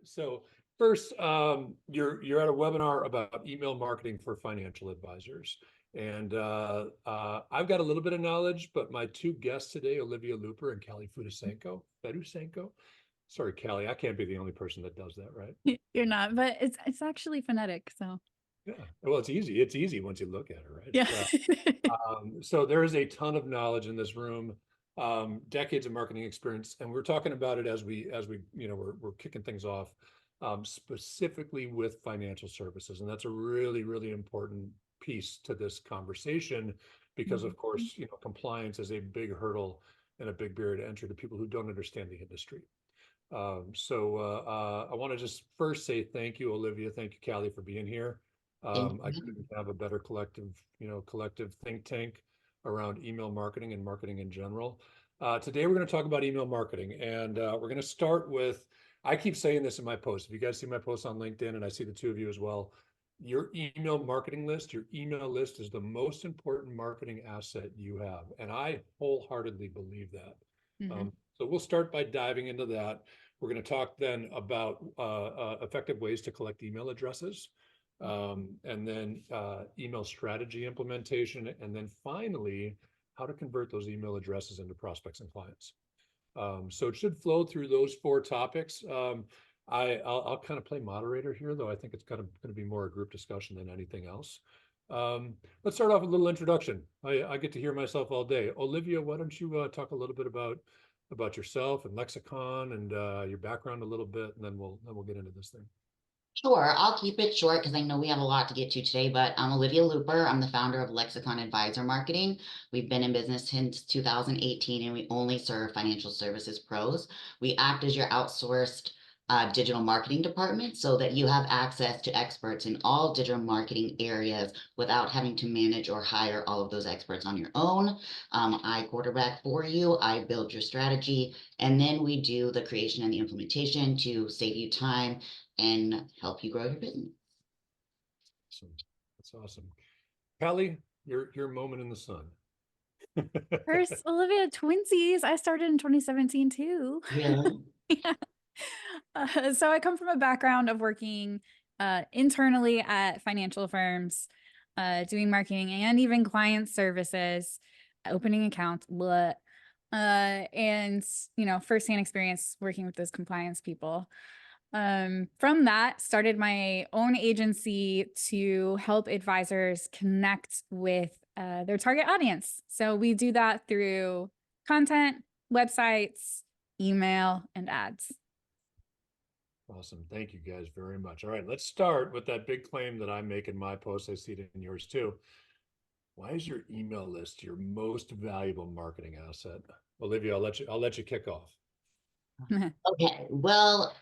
So first, you're at a webinar about email marketing for financial advisors. And I've got a little bit of knowledge, but my two guests today, Olivia Luper and Callie Fedusenko. Sorry, Callie, I can't be the only person that does that, right? You're not, but it's actually phonetic, so Yeah. Well, it's easy. It's easy once you look at it, right? yeah. So there is a ton of knowledge in this room, decades of marketing experience, and we're talking about it as we we're kicking things off, specifically with financial services, and that's a really important piece to this conversation because, of course, compliance is a big hurdle and a big barrier to entry to people who don't understand the industry. I want to just first say thank you, Olivia. Thank you, Callie, for being here. Thank I you. couldn't have a better collective think tank around email marketing and marketing in general. Today, we're going to talk about email marketing, and we're going to start with, I keep saying this in my post. If you guys see my posts on LinkedIn, and I see the two of you as well, your email marketing list, your email list is the most important marketing asset you have. And I wholeheartedly believe that. Mhm. So we'll start by diving into that. We're going to talk then about effective ways to collect email addresses, and then email strategy implementation, and then finally, how to convert those email addresses into prospects and clients. So it should flow through those four topics. I'll kind of play moderator here, though I think it's kind of going to be more a group discussion than anything else. Let's start off with a little introduction. I get to hear myself all day. Olivia, why don't you talk a little bit about yourself and lexicon and your background a little bit, and then we'll get into this thing. Sure, I'll keep it short because I know we have a lot to get to today, but I'm Olivia Luper. I'm the founder of Lexicon Advisor Marketing. We've been in business since 2018 and we only serve financial services pros. We act as your outsourced digital marketing department so that you have access to experts in all digital marketing areas without having to manage or hire all of those experts on your own. I quarterback for you, I build your strategy, and then we do the creation and the implementation to save you time and help you grow your business. Awesome. That's awesome. Callie, your moment in the sun. First, Olivia, twinsies. I started in 2017 too. Really? Yeah. So I come from a background of working internally at financial firms, doing marketing and even client services, opening accounts, blah. And firsthand experience working with those compliance people. From that, started my own agency to help advisors connect with their target audience. So we do that through content, websites, email, and ads. Awesome. Thank you guys very much. All right, let's start with that big claim that I make in my post. I see it in yours too. Why is your email list your most valuable marketing asset? Olivia, I'll let you kick off. Okay, well,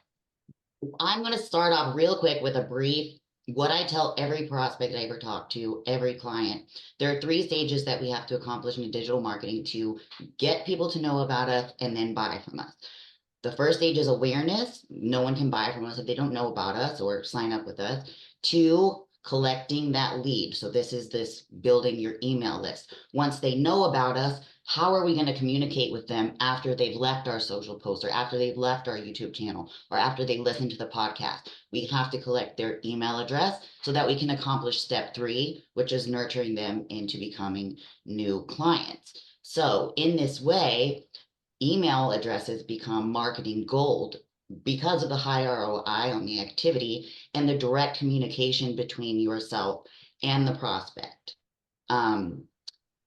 I'm going to start off real quick with a brief. What I tell every prospect I ever talk to, every client, there are 3 stages that we have to accomplish in digital marketing to get people to know about us and then buy from us. The first stage is awareness. No one can buy from us if they don't know about us or sign up with us. 2, collecting that lead. So this building your email list. Once they know about us, how are we going to communicate with them after they've left our social post or after they've left our YouTube channel or after they listen to the podcast? We have to collect their email address so that we can accomplish step 3, which is nurturing them into becoming new clients. So in this way, email addresses become marketing gold because of the high ROI on the activity and the direct communication between yourself and the prospect.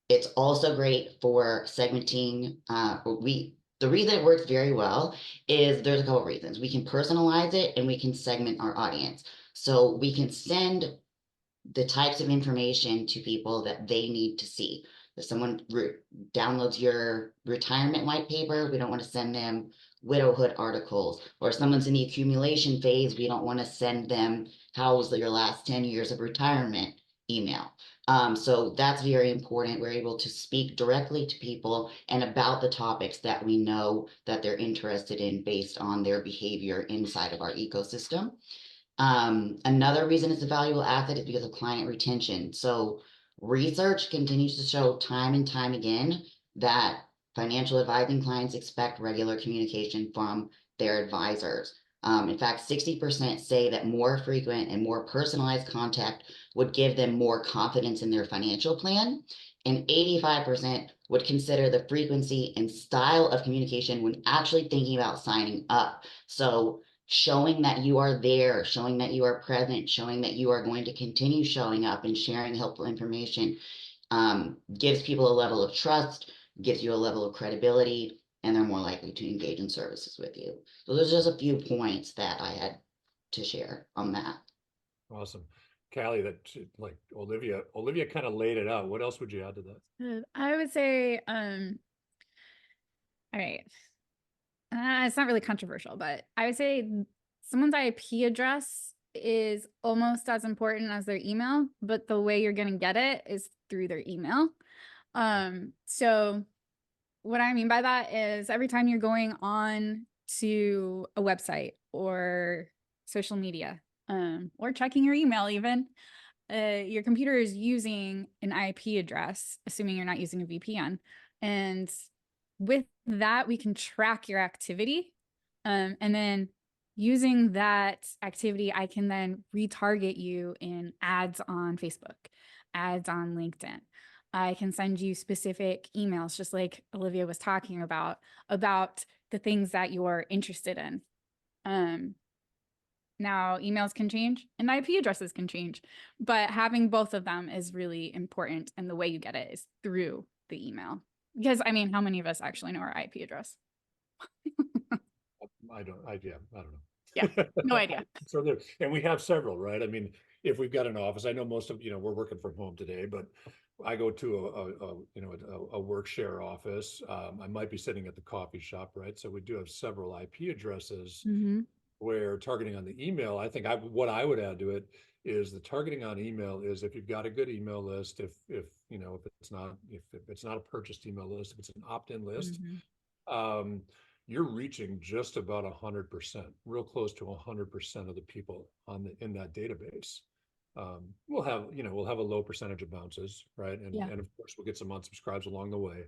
It's also great for segmenting. The reason it works very well is there's a couple of reasons. We can personalize it and we can segment our audience. So we can send the types of information to people that they need to see. If someone downloads your retirement white paper, we don't want to send them widowhood articles. Or if someone's in the accumulation phase, we don't want to send them how was your last 10 years of retirement email. So that's very important. We're able to speak directly to people and about the topics that we know that they're interested in based on their behavior inside of our ecosystem. Another reason it's a valuable asset is because of client retention. So research continues to show time and time again that financial advising clients expect regular communication from their advisors. In fact, 60% say that more frequent and more personalized contact would give them more confidence in their financial plan. And 85% would consider the frequency and style of communication when actually thinking about signing up. So showing that you are there, showing that you are present, showing that you are going to continue showing up and sharing helpful information gives people a level of trust, gives you a level of credibility, and they're more likely to engage in services with you. So there's just a few points that I had to share on that. Awesome. Callie, like Olivia kind of laid it out. What else would you add to that? I would say, all right. It's not really controversial, but I would say someone's IP address is almost as important as their email, but the way you're going to get it is through their email. So what I mean by that is every time you're going on to a website or social media, or checking your email even, your computer is using an IP address, assuming you're not using a VPN. And with that, we can track your activity. And then using that activity, I can then retarget you in ads on Facebook, ads on LinkedIn. I can send you specific emails, just like Olivia was talking about the things that you're interested in. Now emails can change and IP addresses can change, but having both of them is really important. And the way you get it is through the email. Because I mean, how many of us actually know our IP address? I don't know. Yeah, no idea. So there, and we have several, right? I mean, if we've got an office, I know most of, we're working from home today, but I go to a work share office. I might be sitting at the coffee shop, right? So we do have several IP addresses where targeting on the email, I think what I would add to it is the targeting on email is if you've got a good email list, if it's not a purchased email list, if it's an opt-in list, you're reaching just about 100%, real close to 100% of the people in that database. We'll have a low percentage of bounces, right? And of course we'll get some unsubscribes along the way.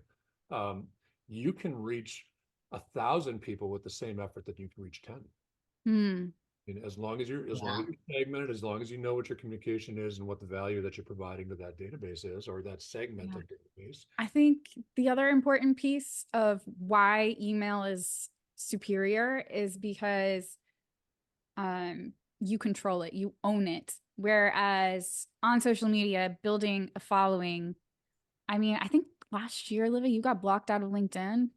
You can reach 1,000 people with the same effort that you can reach 10. And as long as you're segmented, as long as you know what your communication is and what the value that you're providing to that database is, or that segmented database. I think the other important piece of why email is superior is because you control it, you own it. Whereas on social media, building a following, I mean, I think last year, Olivia, you got blocked out of LinkedIn,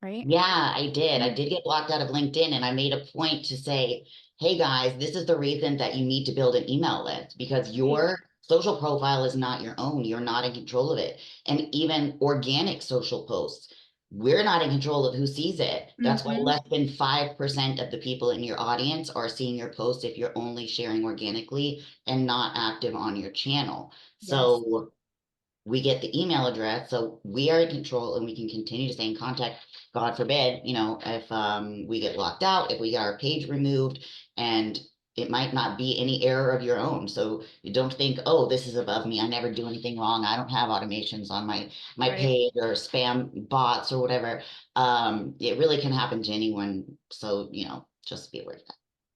right? Yeah, I did. I did get blocked out of LinkedIn, and I made a point to say, hey guys, this is the reason that you need to build an email list because your social profile is not your own. You're not in control of it. And even organic social posts, we're not in control of who sees it. That's why less than 5% of the people in your audience are seeing your post if you're only sharing organically and not active on your channel. So we get the email address, so we are in control and we can continue to stay in contact. God forbid, if we get locked out, if we get our page removed, and it might not be any error of your own. So you don't think, oh, this is above me. I never do anything wrong. I don't have automations on my page or spam bots or whatever. It really can happen to anyone. So, just be aware of that.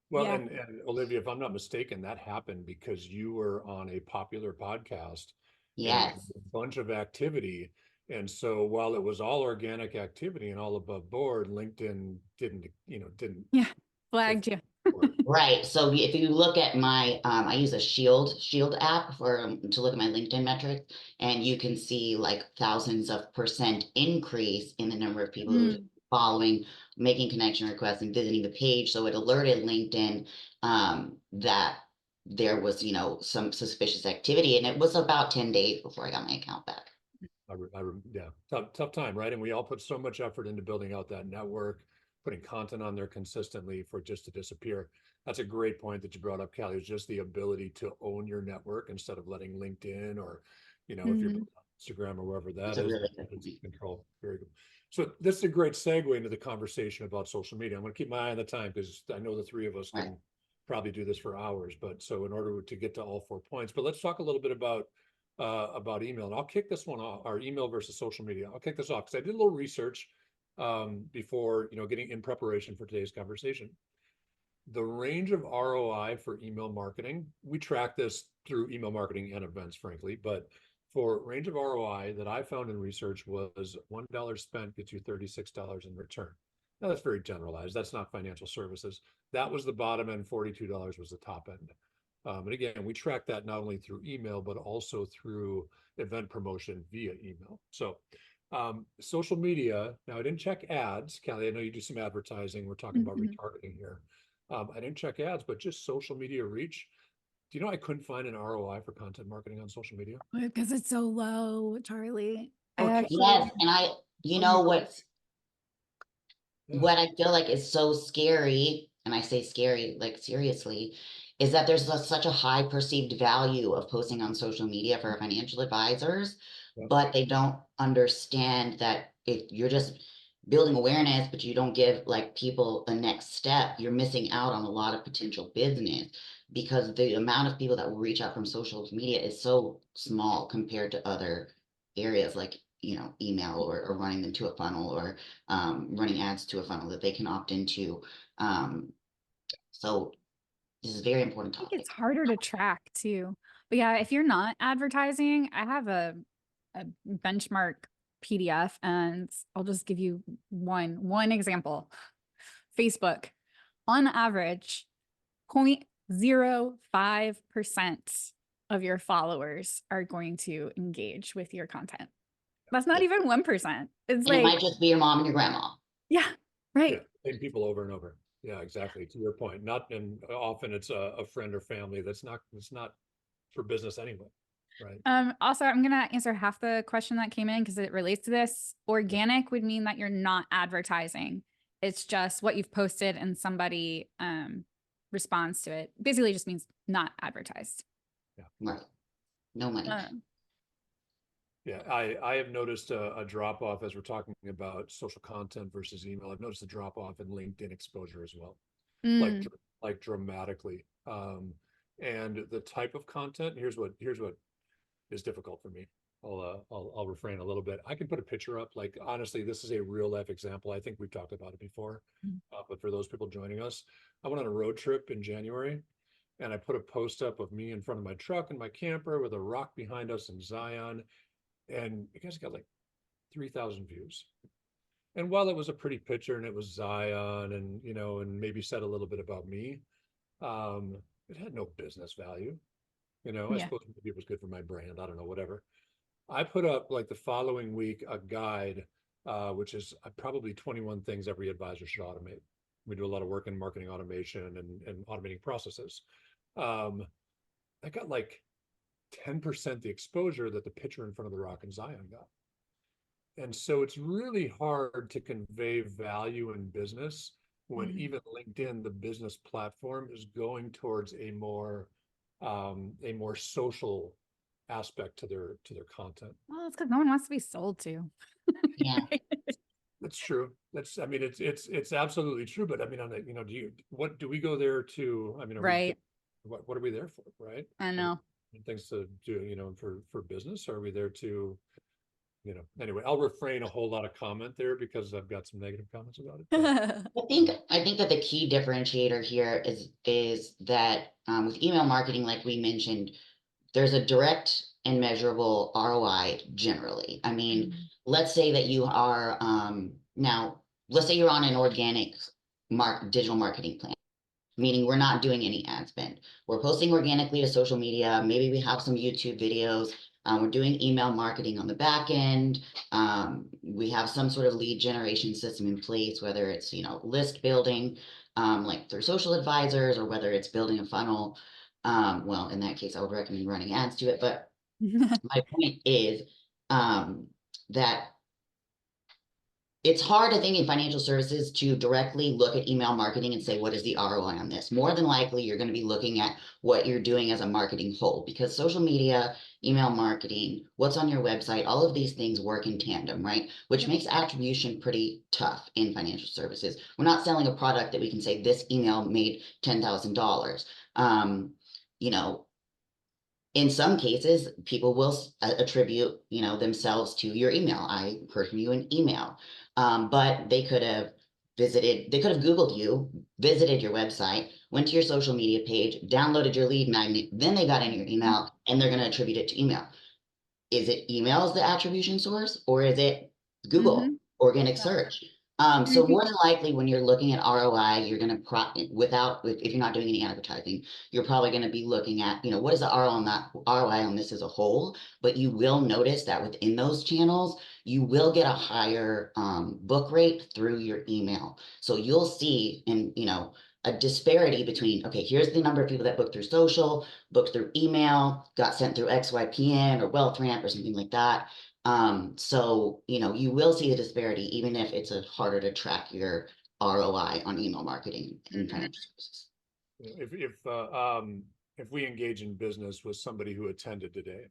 Well, and Olivia, if I'm not mistaken, that happened because you were on a popular podcast. Yes. A bunch of activity. And so while it was all organic activity and all above board, LinkedIn didn't flagged you. Right. So if you look at my, I use a Shield app to look at my LinkedIn metrics, and you can see like thousands of % increase in the number of people who are following, making connection requests, and visiting the page. So it alerted LinkedIn that there was, some suspicious activity, and it was about 10 days before I got my account back. Tough time, right? And we all put so much effort into building out that network, putting content on there consistently for it just to disappear. That's a great point that you brought up, Callie, is just the ability to own your network instead of letting LinkedIn or, if you're on Instagram or wherever that is, really control. Very good. So this is a great segue into the conversation about social media. I'm going to keep my eye on the time because I know the three of us can probably do this for hours, but so in order to get to all 4 points, but let's talk a little bit about email. And I'll kick this one off, our email versus social media. I'll kick this off because I did a little research before, getting in preparation for today's conversation. the range of ROI for email marketing, we track this through email marketing and events, frankly, but for range of ROI that I found in research was $1 spent gets you $36 in return. Now that's very generalized. That's not financial services. That was the bottom end, $42 was the top end. And again, we track that not only through email, but also through event promotion via email. So social media, now I didn't check ads. Callie, I know you do some advertising. We're talking about retargeting here. I didn't check ads, but just social media reach. Do you know I couldn't find an ROI for content marketing on social media? Because it's so low, Charlie. Okay. Yes, and you know what Yeah. I feel like is so scary, and I say scary like seriously, is that there's such a high perceived value of posting on social media for financial advisors, Yeah. but they don't understand that if you're just building awareness, but you don't give like people a next step, you're missing out on a lot of potential business because the amount of people that will reach out from social media is so small compared to other areas like email or running them to a funnel or running ads to a funnel that they can opt into. So this is a very important I think topic. it's harder to track too. But yeah, if you're not advertising, I have a benchmark PDF, and I'll just give you one example. Facebook, on average, 0.05% of your followers are going to engage with your content. That's not even 1%. It's And it might like, just be your mom and your grandma. yeah, right. Yeah, same people over and over. Yeah, exactly. To your point. Not, and often it's a friend or family it's not for business anyway. Right. Also, I'm gonna answer half the question that came in because it relates to this. Organic would mean that you're not advertising. It's just what you've posted and somebody responds to it. Basically just means not advertised. Yeah. Right. No money. Yeah, I have noticed a drop off as we're talking about social content versus email. I've noticed a drop off in LinkedIn exposure as well, like dramatically. And the type of content, here's what is difficult for me. I'll refrain a little bit. I can put a picture up. Like honestly, this is a real life example. I think we've talked about it before, but for those people joining us, I went on a road trip in January, and I put a post up of me in front of my truck and my camper with a rock behind us in Zion, and it guys got like 3,000 views. And while it was a pretty picture and it was Zion and and maybe said a little bit about me, it had no business value. I suppose maybe it was good for my brand. I don't know, whatever. I put up like the following week a guide, which is probably 21 things every advisor should automate. We do a lot of work in marketing automation and automating processes. I got like 10% the exposure that the picture in front of the rock in Zion got. And so it's really hard to convey value in business when even LinkedIn, the business platform, is going towards a more social aspect to their content. Well, it's because no one wants to be sold to. Yeah. That's true. I mean, it's absolutely true. But I mean, on the, what do we go there to? I mean, right. What are we there for? Right. I know. Things to do, for business. Or are we there to, anyway, I'll refrain a whole lot of comment there because I've got some negative comments about it. I think that the key differentiator here is that with email marketing, like we mentioned, there's a direct and measurable ROI generally. I mean, let's say that you are now, let's say you're on an organic digital marketing plan, meaning we're not doing any ad spend. We're posting organically to social media. Maybe we have some YouTube videos. We're doing email marketing on the back end. We have some sort of lead generation system in place, whether it's list building, like through social advisors, or whether it's building a funnel. Well, in that case, I would recommend running ads to it. But my point is that it's hard, I think, in financial services to directly look at email marketing and say, what is the ROI on this? More than likely, you're going to be looking at what you're doing as a marketing whole, because social media, email marketing, what's on your website, all of these things work in tandem, right? Which makes attribution pretty tough in financial services. We're not selling a product that we can say this email made $10,000. In some cases, people will attribute, themselves to your email. I heard from you in email, but they could have they could have Googled you, visited your website, went to your social media page, downloaded your lead magnet, then they got in your email, and they're going to attribute it to email. Is it email as the attribution source, or is it Google organic Yeah. search? And I So think more than likely when you're looking at ROI, you're going to if you're not doing any advertising, you're probably going to be looking at, what is the ROI on this as a whole, but you will notice that within those channels, you will get a higher book rate through your email. So you'll see a disparity between, okay, here's the number of people that booked through social, booked through email, got sent through XYPN or WealthRamp or something like that. So, you will see the disparity, even if it's harder to track your ROI on email marketing and financial services. If we engage in business with somebody who attended today,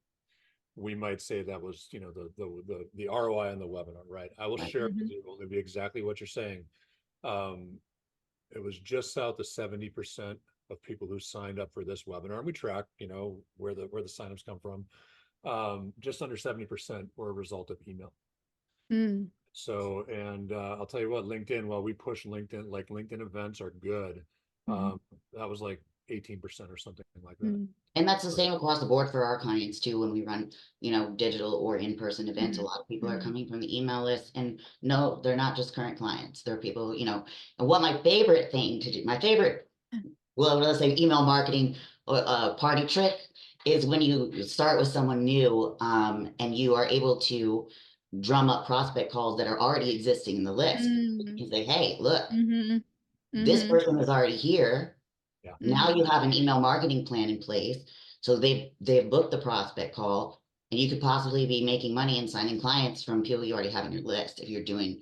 we might say that was, the ROI on the webinar, right? I will Right. share with you, it'll be exactly what you're saying. It was just south of 70% of people who signed up for this webinar, and we track, where the signups come from. Just under 70% were a result of email. So, and I'll tell you what, LinkedIn, while we push LinkedIn, like LinkedIn events are good, that was like 18% or something like that. And that's the same across the board for our clients too. When we run, digital or in-person events, a lot of people are coming from the email list, and no, they're not just current clients. They're people, and what my favorite thing to do, well, let's say email marketing party trick is when you start with someone new, and you are able to drum up prospect calls that are already existing in the list. You can say, hey, look, this person is already here. Yeah. Now you have an email marketing plan in place. So they've booked the prospect call, and you could possibly be making money and signing clients from people you already have on your list if you're doing,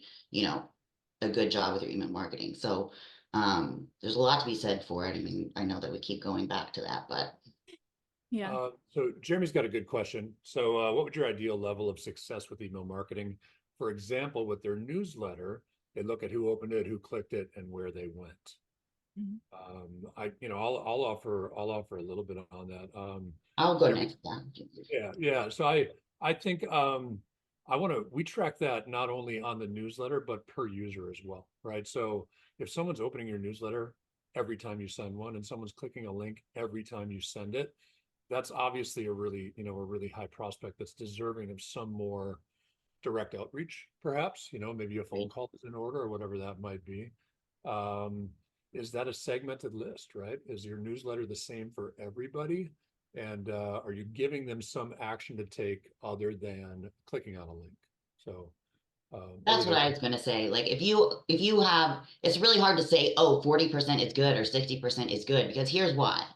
a good job with your email marketing. So there's a lot to be said for it. I mean, I know that we keep going back to that, but yeah. So Jeremy's got a good question. So what would your ideal level of success with email marketing? For example, with their newsletter, they look at who opened it, who clicked it, and where they went. I'll offer a little bit on that. I'll go next. Yeah. So I think we track that not only on the newsletter, but per user as well, right? So if someone's opening your newsletter every time you send one, and someone's clicking a link every time you send it, that's obviously a really high prospect that's deserving of some more direct outreach, perhaps, maybe a phone call is in order or whatever that might be. Is that a segmented list, right? Is your newsletter the same for everybody? And are you giving them some action to take other than clicking on a link? So that's what I was going to say. Like if you have, it's really hard to say, oh, 40% is good or 60% is good, because here's why.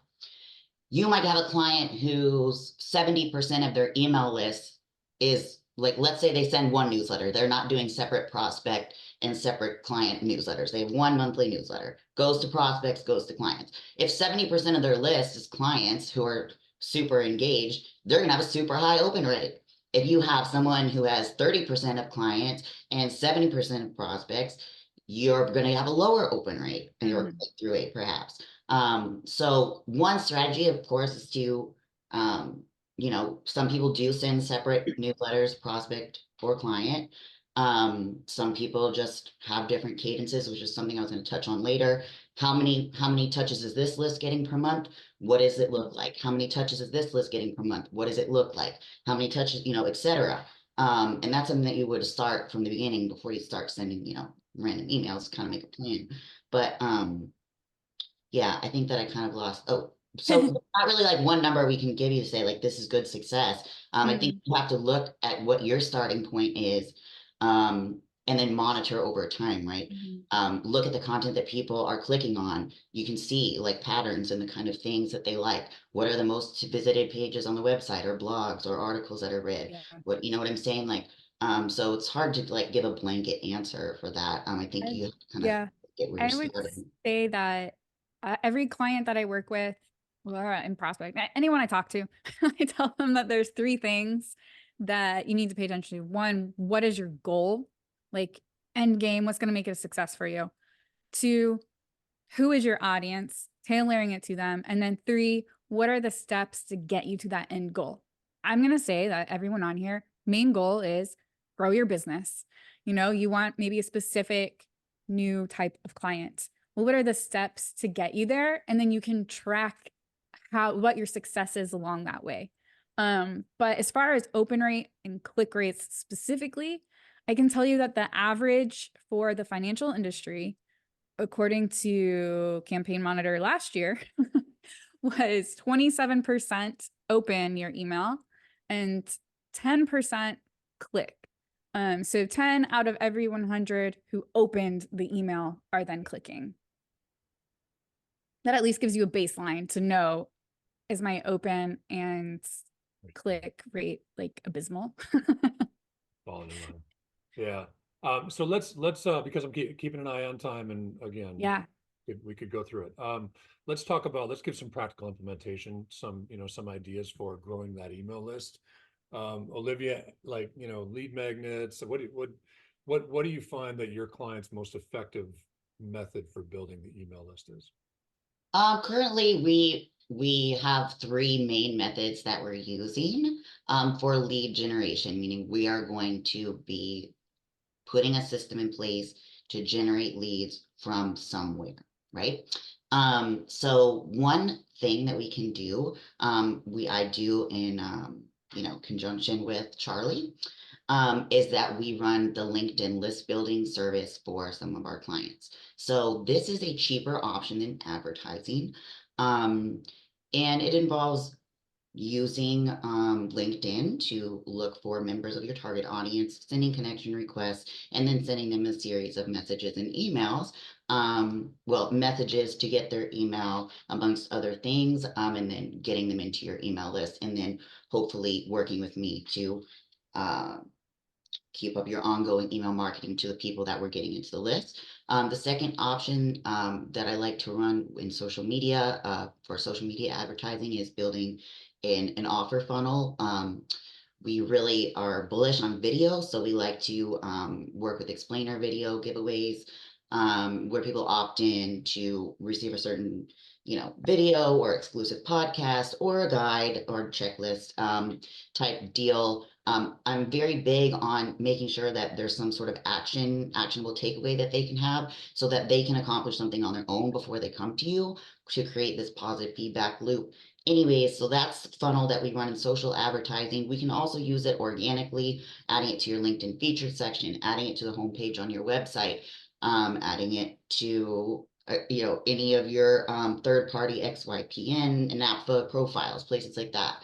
You might have a client whose 70% of their email list is like, let's say they send one newsletter. They're not doing separate prospect and separate client newsletters. They have one monthly newsletter, goes to prospects, goes to clients. If 70% of their list is clients who are super engaged, they're going to have a super high open rate. If you have someone who has 30% of clients and 70% of prospects, you're going to have a lower open rate and your click-through rate, perhaps. So one strategy, of course, is to, some people do send separate newsletters, prospect or client. Some people just have different cadences, which is something I was going to touch on later. How many touches is this list getting per month? What does it look like? How many touches is this list getting per month? What does it look like? How many touches, etc. And that's something that you would start from the beginning before you start sending, random emails, kind of make a plan. But yeah, I think that I kind of lost. Oh, so not really like one number we can give you to say like this is good success. I think you have to look at what your starting point is, and then monitor over time, right? Look at the content that people are clicking on. You can see like patterns and the kind of things that they like. What are the most visited pages on the website, or blogs, or articles that are read? What, you know what I'm saying? Like, so it's hard to like give a blanket answer for that. I think you have to kind of get where I you're would starting. say that every client that I work with, in prospect, anyone I talk to, I tell them that there's three things that you need to pay attention to. One, what is your goal? Like end game, what's going to make it a success for you? Two, who is your audience? Tailoring it to them. And then three, what are the steps to get you to that end goal? I'm going to say that everyone on here, main goal is grow your business. You want maybe a specific new type of client? Well, what are the steps to get you there? And then you can track what your success is along that way. But as far as open rate and click rates specifically, I can tell you that the average for the financial industry, according to Campaign Monitor last year, was 27% open your email and 10% click. So 10 out of every 100 who opened the email are then clicking. That at least gives you a baseline to know, is my open and click rate like abysmal? Falling in line. Yeah. So let's because I'm keeping an eye on time, and again, Yeah. we could go through it. Let's give some practical implementation, some ideas for growing that email list. Olivia, like, lead magnets. What do you find that your client's most effective method for building the email list is? Currently, we have three main methods that we're using for lead generation, meaning we are going to be putting a system in place to generate leads from somewhere, right? So one thing that we can do, I do in conjunction with Charlie, is that we run the LinkedIn list building service for some of our clients. So this is a cheaper option than advertising. And it involves using LinkedIn to look for members of your target audience, sending connection requests, and then sending them a series of messages and emails. Messages to get their email, amongst other things, and then getting them into your email list, and then hopefully working with me to keep up your ongoing email marketing to the people that we're getting into the list. The second option that I like to run in social media for social media advertising is building an offer funnel. We really are bullish on video, so we like to work with explainer video giveaways where people opt in to receive a certain video or exclusive podcast or a guide or checklist type deal. I'm very big on making sure that there's some sort of actionable takeaway that they can have so that they can accomplish something on their own before they come to you, to create this positive feedback loop. Anyways, so that's the funnel that we run in social advertising. We can also use it organically, adding it to your LinkedIn featured section, adding it to the homepage on your website, adding it to any of your third-party XYPN and NAPFA profiles, places like that,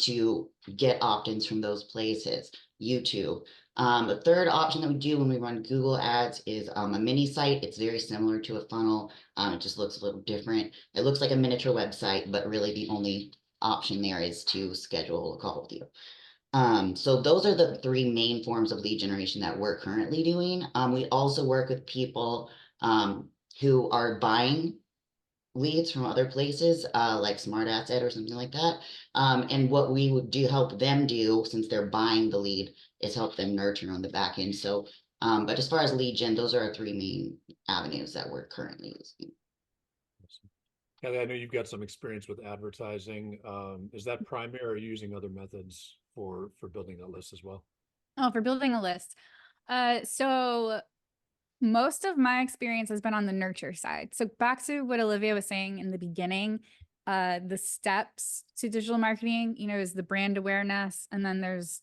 to get opt-ins from those places. YouTube. The third option that we do when we run Google ads is a mini site. It's very similar to a funnel. It just looks a little different. It looks like a miniature website, but really the only option there is to schedule a call with you. So those are the three main forms of lead generation that we're currently doing. We also work with people who are buying leads from other places, like Smart Asset or something like that. And what we would help them do, since they're buying the lead, is help them nurture on the back end. So, but as far as lead gen, those are our three main avenues that we're currently using. Kelly, I know you've got some experience with advertising. Is that primary, or are you using other methods for building a list as well? Oh, for building a list. So most of my experience has been on the nurture side. So back to what Olivia was saying in the beginning, the steps to digital marketing, is the brand awareness, and then there's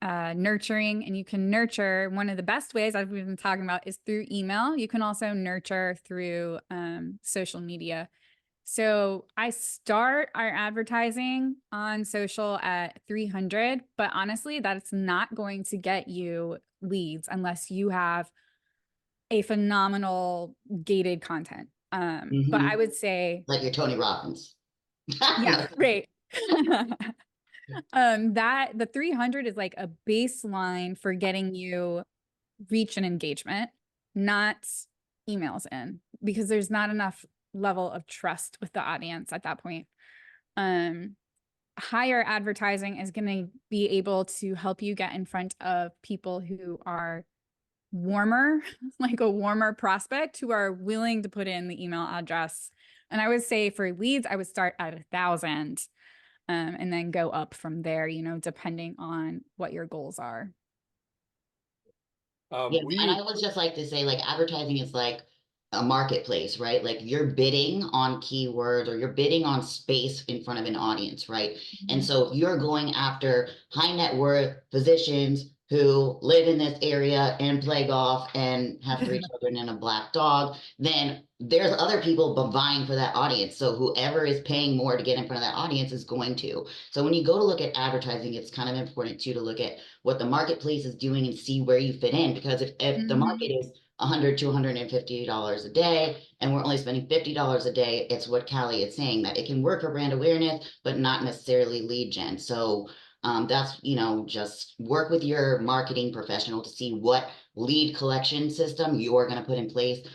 nurturing, and you can nurture. One of the best ways I've been talking about is through email. You can also nurture through social media. So I start our advertising on social at 300, but honestly, that's not going to get you leads unless you have a phenomenal gated content. But I would say, like your Tony Robbins. yeah, right. That the 300 is like a baseline for getting you reach and engagement, not emails in, because there's not enough level of trust with the audience at that point. Higher advertising is going to be able to help you get in front of people who are warmer, like a warmer prospect, who are willing to put in the email address. And I would say for leads, I would start at 1,000 and then go up from there, depending on what your goals are. Yeah, and I We, always just like to say, like, advertising is like a marketplace, right? Like you're bidding on keywords or you're bidding on space in front of an audience, right? And Mhm. so if you're going after high net worth physicians who live in this area and play golf and have three children and a black dog, then there's other people vying for that audience. So whoever is paying more to get in front of that audience is going to. So when you go to look at advertising, it's kind of important too to look at what the marketplace is doing and see where you fit in. Because if the market Mhm. is $100 to $250 a day and we're only spending $50 a day, it's what Callie is saying, that it can work for brand awareness, but not necessarily lead gen. So that's, just work with your marketing professional to see what lead collection system you're going to put in place,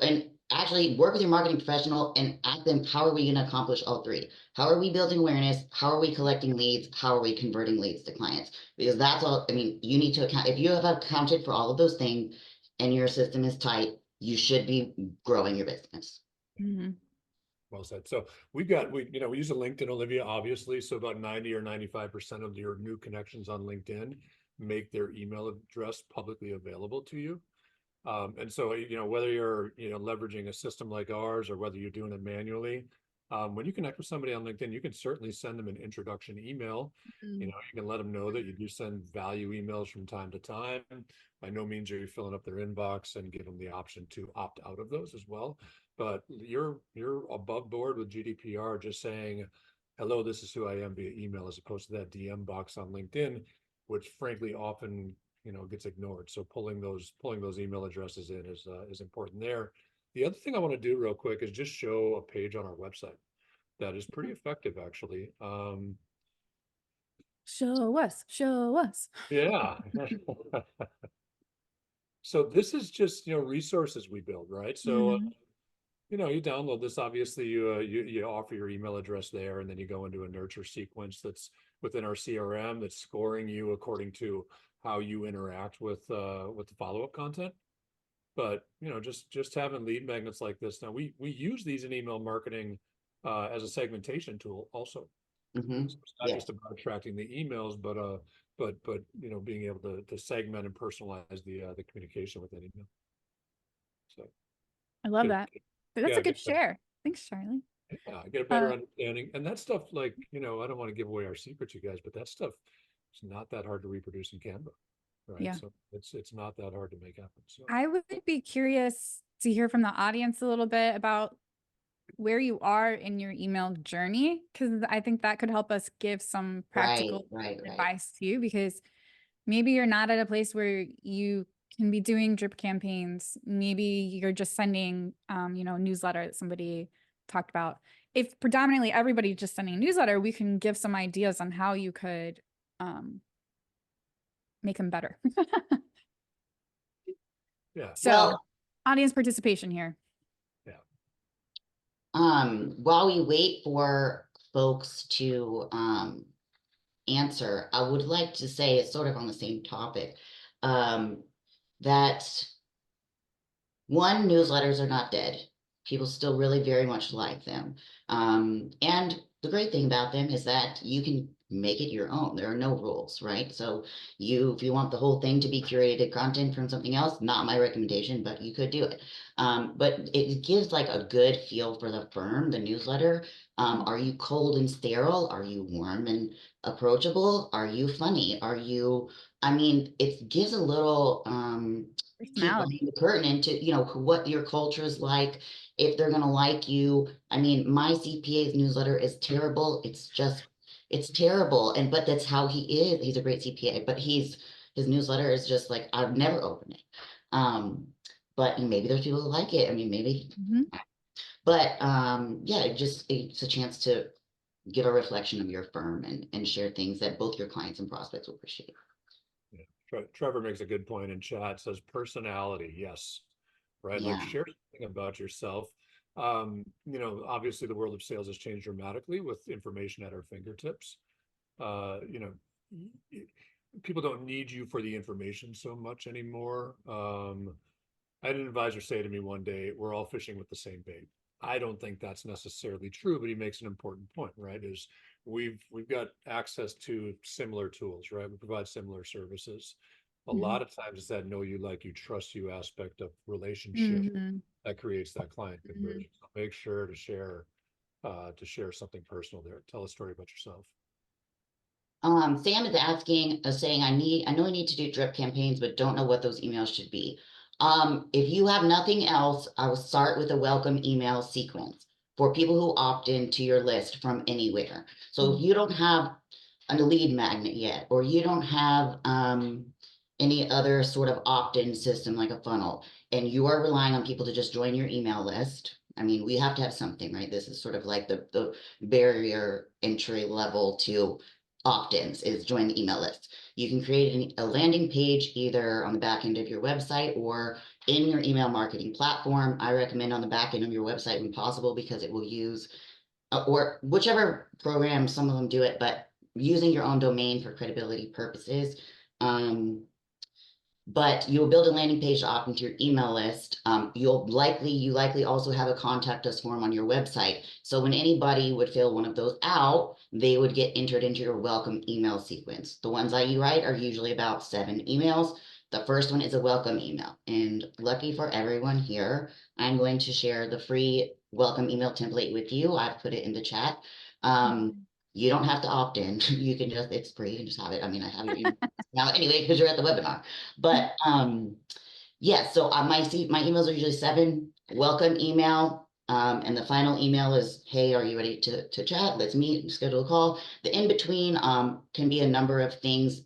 and actually work with your marketing professional and ask them, how are we going to accomplish all three? How are we building awareness? How are we collecting leads? How are we converting leads to clients? Because that's all, I mean, you need to account, if you have accounted for all of those things and your system is tight, you should be growing your business. Mhm. well said. So we use a LinkedIn, Olivia, obviously. So about 90 or 95% of your new connections on LinkedIn make their email address publicly available to you. And so, whether you're, leveraging a system like ours or whether you're doing it manually, when you connect with somebody on LinkedIn, you can certainly send them an introduction email. Mhm. You can let them know that you do send value emails from time to time. By no means are you filling up their inbox, and give them the option to opt out of those as well. But you're above board with GDPR, just saying, hello, this is who I am via email, as opposed to that DM box on LinkedIn, which frankly often gets ignored. So pulling those email addresses in is important there. The other thing I want to do real quick is just show a page on our website that is pretty effective, actually. Show us, show us. Yeah. So this is just resources we build, right? So Mhm. you download this. Obviously, you offer your email address there, and then you go into a nurture sequence that's within our CRM that's scoring you according to how you interact with the follow-up content. But just having lead magnets like this. Now we use these in email marketing as a segmentation tool also. Mm-hmm. So it's not Yeah. just about attracting the emails, but being able to segment and personalize the communication within email. So I love get that. But that's yeah, a good share. Thanks, Charlie. get a better Uh, understanding. And that stuff, like, I don't want to give away our secrets, you guys, but that stuff is not that hard to reproduce in Canva, right? yeah. So it's not that hard to make happen. So I would be curious to hear from the audience a little bit about where you are in your email journey, because I think that could help us give some Right, practical right, right. advice to you, because maybe you're not at a place where you can be doing drip campaigns. Maybe you're just sending, newsletter that somebody talked about. If predominantly everybody's just sending a newsletter, we can give some ideas on how you could um, make them better. yeah, So, Well, audience participation here. yeah. while we wait for folks to answer, I would like to say, it's sort of on the same topic, um, that one, newsletters are not dead. People still really very much like them. And the great thing about them is that you can make it your own. There are no rules, right? So if you want the whole thing to be curated content from something else, not my recommendation, but you could do it. But it gives like a good feel for the firm, the newsletter. Are you cold and sterile? Are you warm and approachable? Are you funny? I mean, it gives a little peek behind Personality. the curtain into what your culture is like, if they're going to like you. I mean, my CPA's newsletter is terrible. It's terrible. And but that's how he is. He's a great CPA, but his newsletter is just like, I've never opened it. But maybe there's people who like it. I mean, maybe. Mhm. But yeah, it's a chance to give a reflection of your firm and share things that both your clients and prospects will appreciate. Yeah. Trevor makes a good point in chat, says personality. Yes. Right. Like, Yeah. share something about yourself. Obviously the world of sales has changed dramatically with information at our fingertips. Uh, you know, People don't need you for the information so much anymore. I had an advisor say to me one day, we're all fishing with the same bait. I don't think that's necessarily true, but he makes an important point, right? Is we've got access to similar tools, right? We provide similar services. A lot of times it's that know you, like you, trust you aspect of relationship Mhm. that creates that client Mhm. conversion. So make sure to share something personal there. Tell a story about yourself. Sam is saying, I know I need to do drip campaigns, but don't know what those emails should be. If you have nothing else, I will start with a welcome email sequence for people who opt into your list from anywhere. So if you don't have a lead magnet yet, or you don't have any other sort of opt-in system like a funnel, and you are relying on people to just join your email list, I mean, we have to have something, right? This is sort of like the barrier entry level to opt-ins is join the email list. You can create a landing page either on the back end of your website or in your email marketing platform. I recommend on the back end of your website when possible because it will use or whichever program, some of them do it, but using your own domain for credibility purposes. Um, but you'll build a landing page to opt into your email list. You likely also have a contact us form on your website. So when anybody would fill one of those out, they would get entered into your welcome email sequence. The ones that you write are usually about 7 emails. The first one is a welcome email. And lucky for everyone here, I'm going to share the free welcome email template with you. I've put it in the chat. You don't have to opt in. You can just, it's free. You can just have it. I mean, I have your email now anyway, because you're at the webinar. But yeah, so my emails are usually 7 welcome email. And the final email is, hey, are you ready to chat? Let's meet, schedule a call. The in between can be a number of things,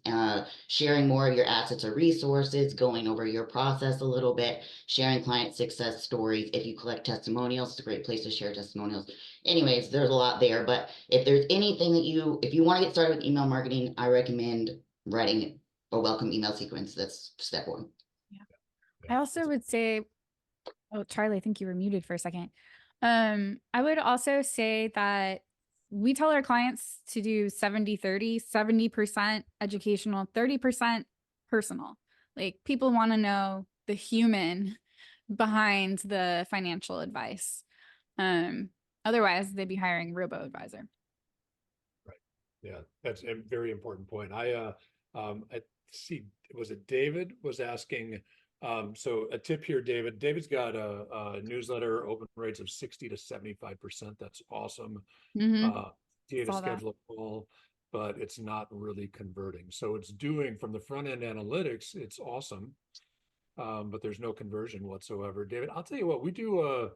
sharing more of your assets or resources, going over your process a little bit, sharing client success stories. If you collect testimonials, it's a great place to share testimonials. Anyways, there's a lot there, but if there's anything if you want to get started with email marketing, I recommend writing a welcome email sequence. That's step 1. I also would say, oh, Charlie, I think you were muted for a second. I would also say that we tell our clients to do 70-30, 70% educational, 30% personal. Like people want to know the human behind the financial advice. Otherwise they'd be hiring robo advisor. Right. Yeah, that's a very important point. I see, was it David was asking, so a tip here, David. David's got a newsletter open rates of 60 to 75%. That's awesome. To Saw that. schedule a call, but it's not really converting. So it's doing from the front end analytics, it's awesome. But there's no conversion whatsoever. David, I'll tell you what, we do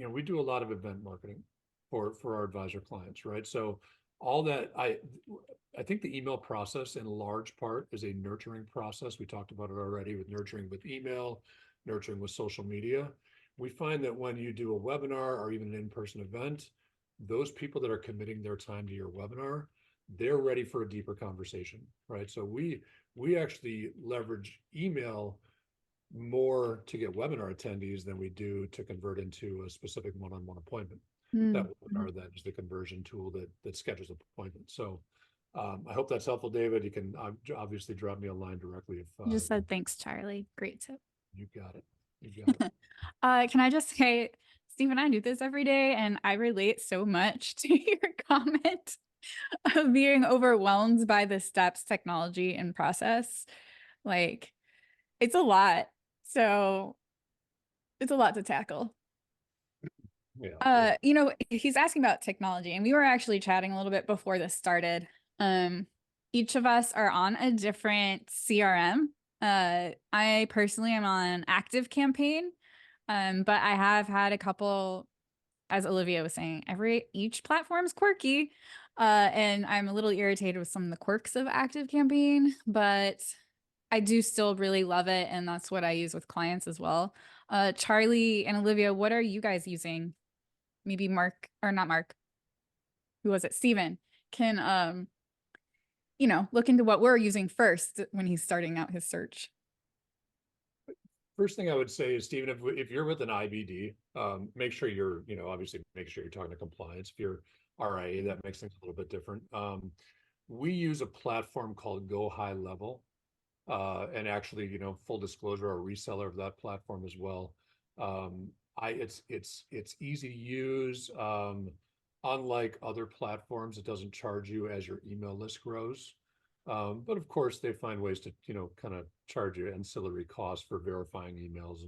we do a lot of event marketing for our advisor clients, right? So all that I think the email process in large part is a nurturing process. We talked about it already with nurturing with email, nurturing with social media. We find that when you do a webinar or even an in-person event, those people that are committing their time to your webinar, they're ready for a deeper conversation, right? So we actually leverage email more to get webinar attendees than we do to convert into a specific one-on-one appointment. That webinar then is the conversion tool that schedules appointments. So I hope that's helpful, David. You can obviously drop me a line directly if Just said thanks, Charlie. Great tip. you got it. You got it. Can I just say, Steve and I do this every day, and I relate so much to your comment of being overwhelmed by the steps, technology, and process. Like, it's a lot. So it's a lot to tackle. Yeah. He's asking about technology, and we were actually chatting a little bit before this started. Each of us are on a different CRM. I personally am on Active Campaign, but I have had a couple, as Olivia was saying, each platform's quirky, and I'm a little irritated with some of the quirks of Active Campaign, but I do still really love it, and that's what I use with clients as well. Charlie and Olivia, what are you guys using? Maybe Mark, or not Mark, who was it? Steven can, look into what we're using first when he's starting out his search. First thing I would say is, Stephen, if you're with an IBD, make sure obviously make sure you're talking to compliance. If you're RIA, that makes things a little bit different. We use a platform called Go High Level, and actually, full disclosure, a reseller of that platform as well. It's easy to use. Unlike other platforms, it doesn't charge you as your email list grows. But of course, they find ways to, kind of charge you ancillary costs for verifying emails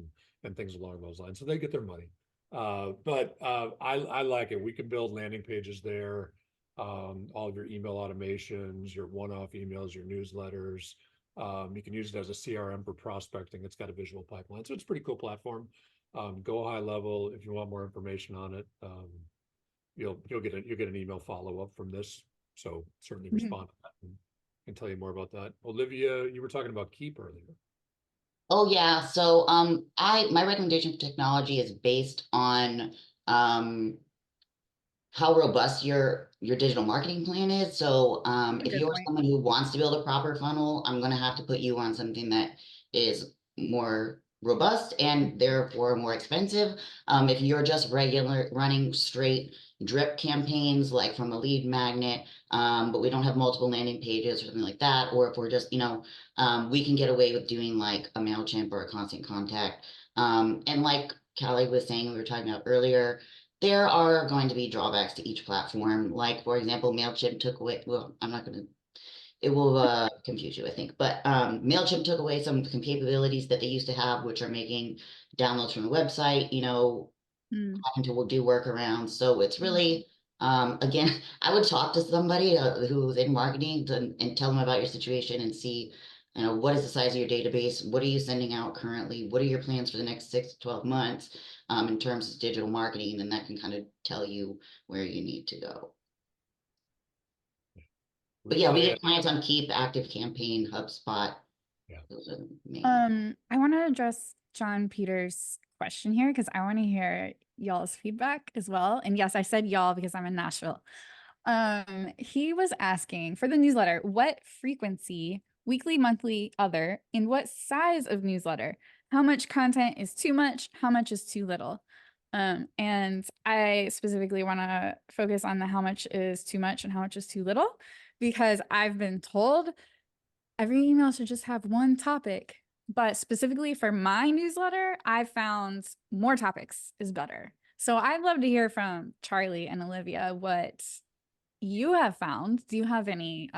and things along those lines. So they get their money. But I like it. We can build landing pages there, all of your email automations, your one-off emails, your newsletters. You can use it as a CRM for prospecting. It's got a visual pipeline, so it's a pretty cool platform. Go high level if you want more information on it. You'll get an email follow-up from this. So certainly Mhm. respond to that and can tell you more about that. Olivia, you were talking about Keep earlier. Oh yeah, so my recommendation for technology is based on um how robust your digital marketing plan is. So A if good you're point. someone who wants to build a proper funnel, I'm going to have to put you on something that is more robust and therefore more expensive. If you're just regular running straight drip campaigns like from a lead magnet, but we don't have multiple landing pages or something like that, or if we're just, we can get away with doing like a MailChimp or a constant contact. And like Callie was saying, we were talking about earlier, there are going to be drawbacks to each platform. Like, for example, MailChimp took away, well, I'm not going to, it will confuse you, I think, but MailChimp took away some capabilities that they used to have, which are making downloads from the website, Mm. having to do workarounds. So it's really, again, I would talk to somebody who's in marketing and tell them about your situation and see, what is the size of your database? What are you sending out currently? What are your plans for the next 6 to 12 months in terms of digital marketing? And then that can kind of tell you where you need to go. But yeah, we Kelly, get clients on Keep, Active Campaign, HubSpot. yeah. Those are the main ones. I want to address John Peters' question here because I want to hear y'all's feedback as well. And yes, I said y'all because I'm in Nashville. He was asking for the newsletter, what frequency, weekly, monthly, other, and what size of newsletter? How much content is too much? How much is too little? And I specifically want to focus on the how much is too much and how much is too little, because I've been told every email should just have one topic. But specifically for my newsletter, I found more topics is better. So I'd love to hear from Charlie and Olivia what you have found. Do you have any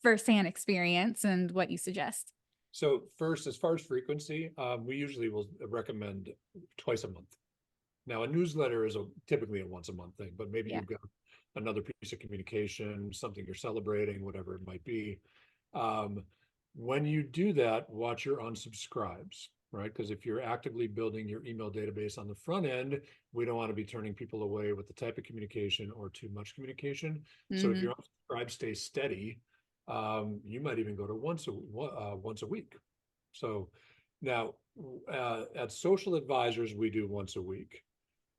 firsthand experience and what you suggest? So first, as far as frequency, we usually will recommend twice a month. Now, a newsletter is typically a once a month thing, but maybe Yeah. you've got another piece of communication, something you're celebrating, whatever it might be. When you do that, watch your unsubscribes, right? Because if you're actively building your email database on the front end, we don't want to be turning people away with the type of communication or too much communication. So if Mm-hmm. your unsubscribe stays steady, you might even go to once a week. So now at Social Advisors, we do once a week.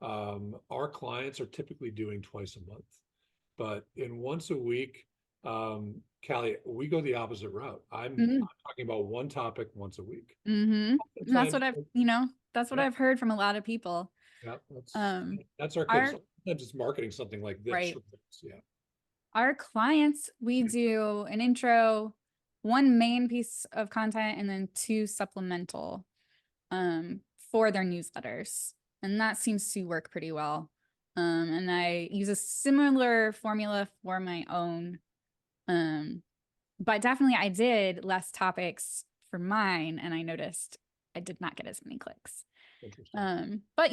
Our clients are typically doing twice a month, but in once a week, Callie, we go the opposite route. I'm Mm-hmm. talking about one topic once a week. Mm-hmm. And that's Sometimes, what that's what yeah, I've heard from a lot of people. yeah, Um, that's our case. our Sometimes it's marketing something like this. right. Yeah. Our clients, we do an intro, one main piece of content, and then two supplemental for their newsletters. And that seems to work pretty well. And I use a similar formula for my own. But definitely I did less topics for mine, and I noticed I did not get as many clicks. Interesting. But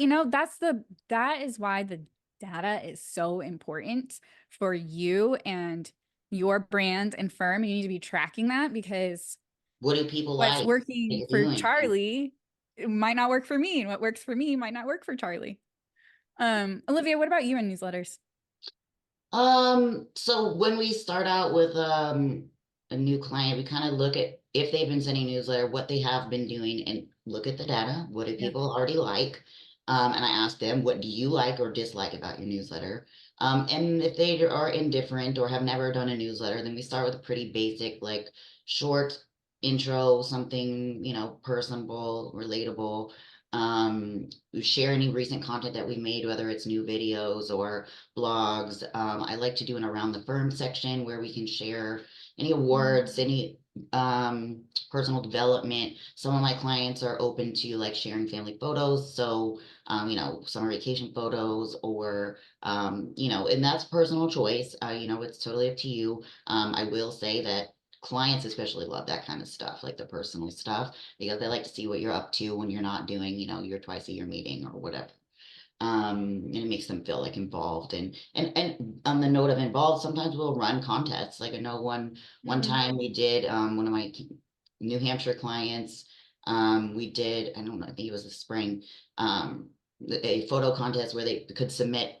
that is why the data is so important for you and your brand and firm. You need to be tracking that, because What do people what's like that working you're for doing? Charlie, it might not work for me, and what works for me might not work for Charlie. Olivia, what about you in newsletters? So when we start out with a new client, we kind of look at if they've been sending newsletter, what they have been doing, and look at the data. What do Yeah. people already like? And I ask them, what do you like or dislike about your newsletter? And if they are indifferent or have never done a newsletter, then we start with a pretty basic, like short intro, something, personable, relatable. We share any recent content that we made, whether it's new videos or blogs. I like to do an around the firm section where we can share any awards, any personal development. Some of my clients are open to like sharing family photos. So, summer vacation photos or, and that's personal choice. It's totally up to you. I will say that clients especially love that kind of stuff, like the personal stuff, because they like to see what you're up to when you're not doing, your twice a year meeting or whatever. And it makes them feel like involved, and on the note of involved, sometimes we'll run contests. Like I know one time we did one of my New Hampshire clients, we did, I don't know, I think it was the spring, a photo contest where they could submit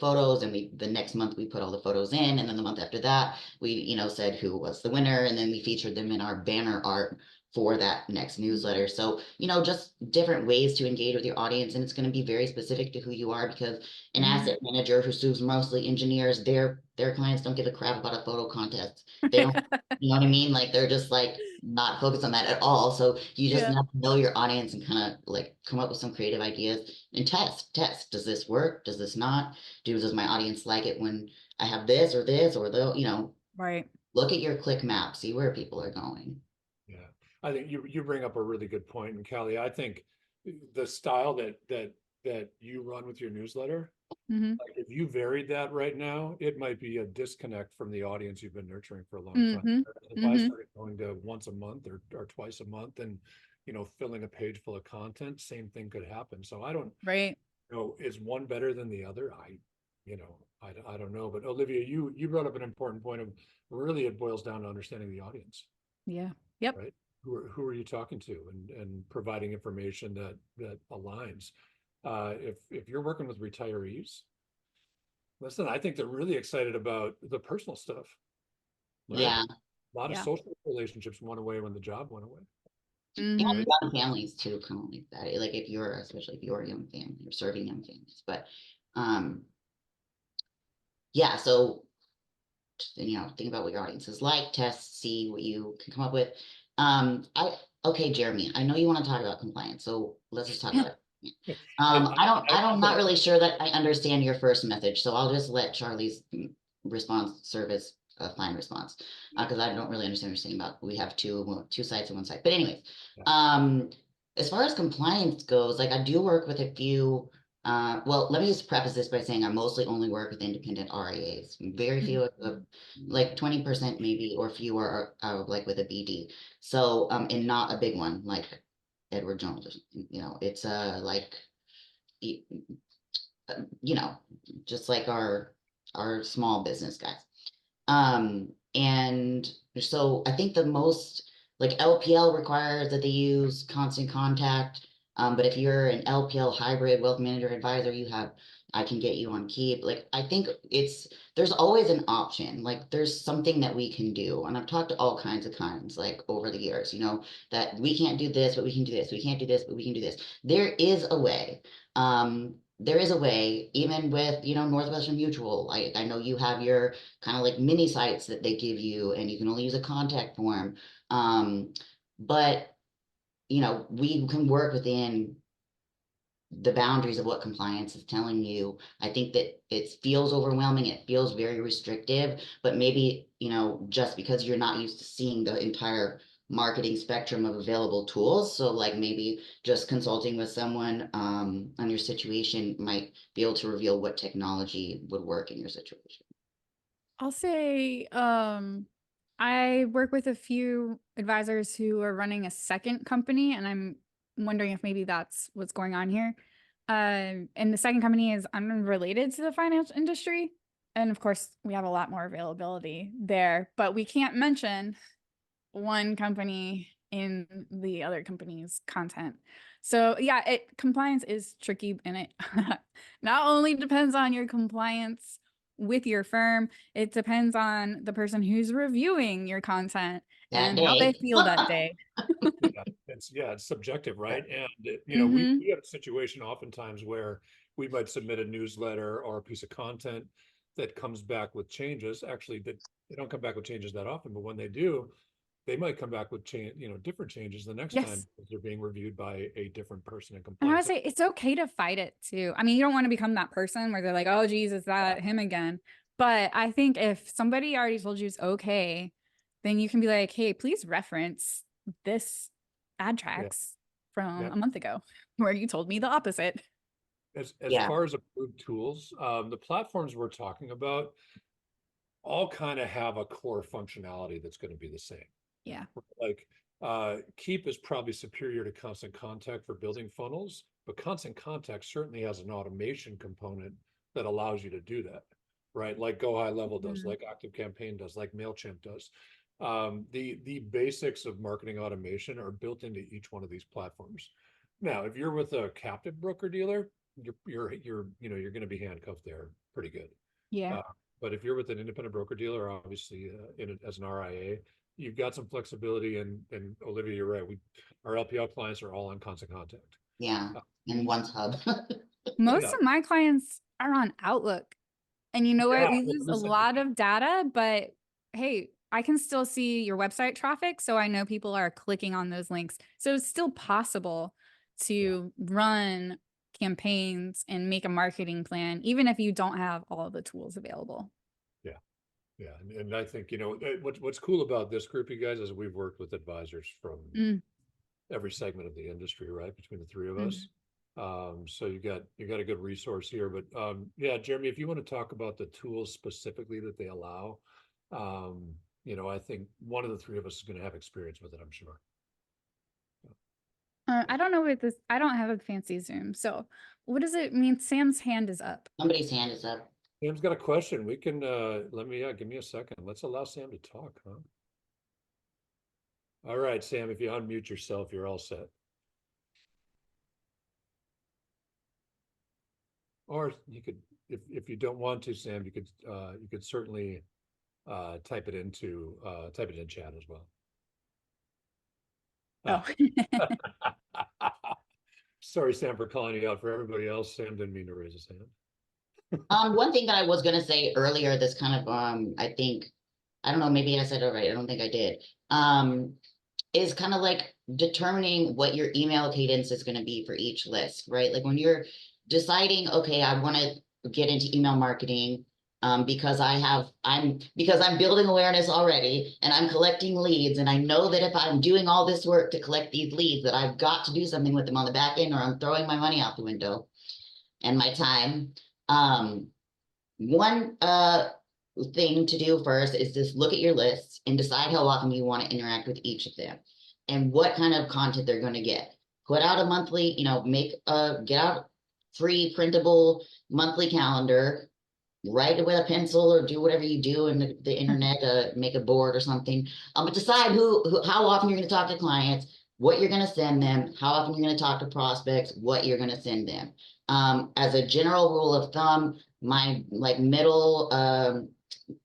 photos, and the next month we put all the photos in, and then the month after that we said who was the winner, and then we featured them in our banner art for that next newsletter. So, just different ways to engage with your audience. And it's going to be very specific to who you are, because an asset manager who serves mostly engineers, their clients don't give a crap about a photo contest. They don't, you know what I mean? Like they're just like not focused on that at all. So you just Yeah. have to know your audience and kind of like come up with some creative ideas and test. Does this work? Does this not? Does my audience like it when I have this or the, Right. look at your click map, see where people are going. Yeah, I think you bring up a really good point. And Callie, I think the style that you run with your newsletter, like if you varied that right now, it might be a disconnect from the audience you've been nurturing for a long time. If I started going to once a month or twice a month and filling a page full of content, same thing could happen. So I don't Right. know, is one better than the other? I don't know. But Olivia, you brought up an important point of really it boils down to understanding the audience. Yeah. Yep. Right. Who are you talking to, and providing information that aligns. If you're working with retirees, listen, I think they're really excited about the personal stuff. Right? Yeah. A lot of Yeah. social relationships went away when the job went away. Yeah, Right? young families too, kind of like that. Like especially if you're a young family, you're serving young families. But yeah, so think about what your audience is like, test, see what you can come up with. Okay, Jeremy, I know you want to talk about compliance, so let's just talk about it. I'm not really sure that I understand your first message, so I'll just let Charlie's response serve as a fine response, because I don't really understand what you're saying about we have two sites and one site. But anyways, as far as compliance goes, like I do work with a few. Well, let me just preface this by saying I mostly only work with independent RIAs. Very few, like 20% maybe or fewer are like with a BD. So, and not a big one like Edward Jones. It's like, you know, just like our small business guys. And so I think the most like LPL requires that they use constant contact. But if you're an LPL hybrid wealth manager advisor, I can get you on Keep. Like I think there's always an option. Like there's something that we can do. And I've talked to all kinds of kinds like over the years, that we can't do this, but we can do this. We can't do this, but we can do this. There is a way. There is a way, even with, Northwestern Mutual. I know you have your kind of like mini sites that they give you, and you can only use a contact form. But we can work within the boundaries of what compliance is telling you. I think that it feels overwhelming, it feels very restrictive, but maybe, just because you're not used to seeing the entire marketing spectrum of available tools. So like maybe just consulting with someone on your situation might be able to reveal what technology would work in your situation. I'll say, I work with a few advisors who are running a second company, and I'm wondering if maybe that's what's going on here. And the second company is unrelated to the financial industry. And of course, we have a lot more availability there, but we can't mention one company in the other company's content. So yeah, compliance is tricky, and it not only depends on your compliance with your firm, it depends on the person who's reviewing your content and how they feel that day. It's subjective, right? And Mm-hmm. we have a situation oftentimes where we might submit a newsletter or a piece of content that comes back with changes. Actually, that they don't come back with changes that often, but when they do, they might come back with different changes the next time Yes. because they're being reviewed by a different person in And I would compliance. say it's okay to fight it too. I mean, you don't want to become that person where they're like, oh, geez, is that him again? But I think if somebody already told you it's okay, then you can be like, hey, please reference this ad tracks from a month ago where you told me the opposite. As far as approved tools, the platforms we're talking about, all kind of have a core functionality that's going to be the same. Yeah. Like Keep is probably superior to Constant Contact for building funnels, but Constant Contact certainly has an automation component that allows you to do that, right? Like Go High Level does, Mhm. like ActiveCampaign does, like MailChimp does. The basics of marketing automation are built into each one of these platforms. Now, if you're with a captive broker dealer, you're going to be handcuffed there pretty good. Yeah. But if you're with an independent broker dealer, obviously as an RIA, you've got some flexibility. And Olivia, you're right. Our LPL clients are all on Constant Contact. Yeah, in one hub. Most Yeah. of my clients are on Outlook. And you know what? Yeah, We lose a lot of data, but hey, I can still see your website traffic. So I know people are clicking on those links. So it's still possible to run campaigns and make a marketing plan, even if you don't have all the tools available. Yeah, and I think what's cool about this group, you guys, is we've worked with advisors from every segment of the industry, right? Between the three of us. So you got a good resource here. But yeah, Jeremy, if you want to talk about the tools specifically that they allow, I think one of the three of us is going to have experience with it, I'm sure. I don't know what this, I don't have a fancy Zoom. So what does it mean? Sam's hand is up. Somebody's hand is up. Sam's got a question. We can give me a second. Let's allow Sam to talk, huh? All right, Sam, if you unmute yourself, you're all set. Or you could, if you don't want to, Sam, you could certainly type it in chat as well. Oh. Sorry, Sam, for calling you out. For everybody else, Sam didn't mean to raise his hand. One thing that I was gonna say earlier, this kind of I think, I don't know, maybe I said it right, I don't think I did. Is kind of like determining what your email cadence is going to be for each list, right? Like when you're deciding, okay, I want to get into email marketing because I'm building awareness already and I'm collecting leads, and I know that if I'm doing all this work to collect these leads, that I've got to do something with them on the back end, or I'm throwing my money out the window and my time. One thing to do first is just look at your lists and decide how often you want to interact with each of them and what kind of content they're going to get. Put out a monthly, get out free printable monthly calendar, write it with a pencil or do whatever you do in the internet, make a board or something. But decide how often you're going to talk to clients, what you're going to send them, how often you're going to talk to prospects, what you're going to send them. As a general rule of thumb,